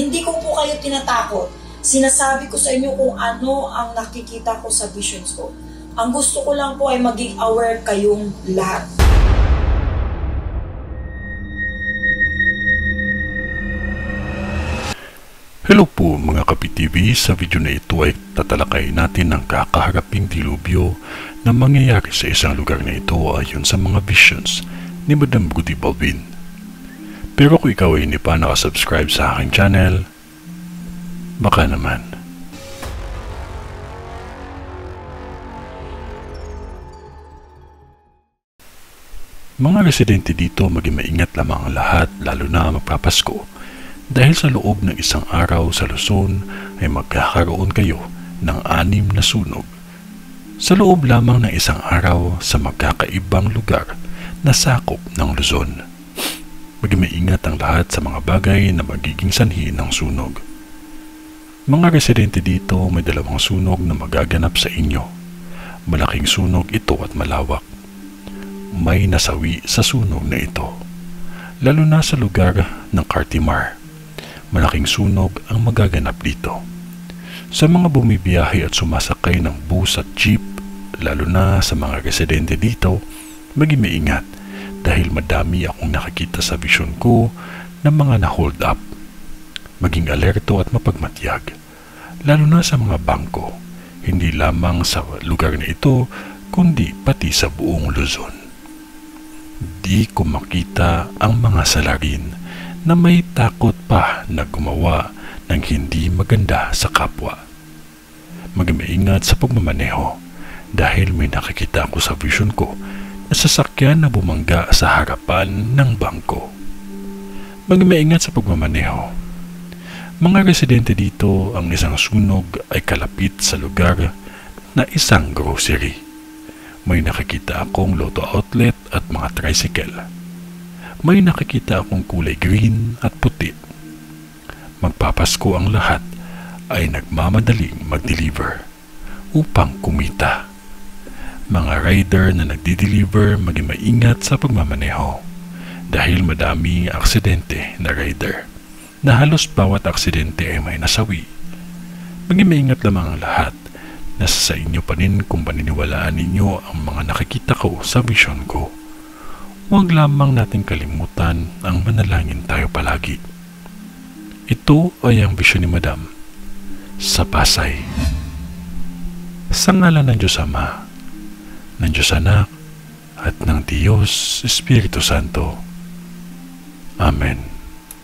Hindi ko po kayo tinatakot. Sinasabi ko sa inyo kung ano ang nakikita ko sa visions ko. Ang gusto ko lang po ay maging aware kayong lahat. Hello po mga Kapi-TV, sa video na ito ay tatalakay natin ang kakaharaping dilubyo na mangyayari sa isang lugar na ito ayon sa mga visions ni Madam Rudy Balvin. Pero kung ikaw ay hindi pa nakasubscribe sa aking channel, baka naman. Mga residente dito, maging maingat lamang ang lahat, lalo na magpapasko. Dahil sa loob ng isang araw sa Luzon ay magkakaroon kayo ng 6 na sunog. Sa loob lamang ng isang araw sa magkakaibang lugar na sakop ng Luzon. Maging maingat ang lahat sa mga bagay na magiging sanhi ng sunog. Mga residente dito, may 2 sunog na magaganap sa inyo. Malaking sunog ito at malawak. May nasawi sa sunog na ito, lalo na sa lugar ng Cartimar. Malaking sunog ang magaganap dito. Sa mga bumibiyahe at sumasakay ng bus at jeep, lalo na sa mga residente dito, maging maingat dahil madami akong nakikita sa vision ko ng mga na-hold up. Maging alerto at mapagmatyag, lalo na sa mga bangko, hindi lamang sa lugar na ito, kundi pati sa buong Luzon. Di ko makita ang mga salarin na may takot pa na gumawa ng hindi maganda sa kapwa. Maging maingat sa pagmamaneho dahil may nakikita ako sa vision ko na sasakyan na bumangga sa harapan ng bangko. Maging maingat sa pagmamaneho. Mga residente dito, ang isang sunog ay kalapit sa lugar na isang grocery. May nakikita akong Lotto outlet at mga tricycle. May nakikita akong kulay green at puti. Magpapasko ang lahat ay nagmamadaling mag-deliver upang kumita. Mga rider na nagdi-deliver, maging maingat sa pagmamaneho dahil madami aksidente na rider na halos bawat aksidente ay may nasawi. Maging maingat lamang ang lahat. Nasa sa inyo pa rin kung paniniwalaan ninyo ang mga nakikita ko sa vision ko. Huwag lamang natin kalimutan ang manalangin tayo palagi. Ito ay ang vision ni Madam sa Pasay. Sa ngalan ng Diyos Ama, ng Diyos Anak, at ng Diyos Espiritu Santo. Amen.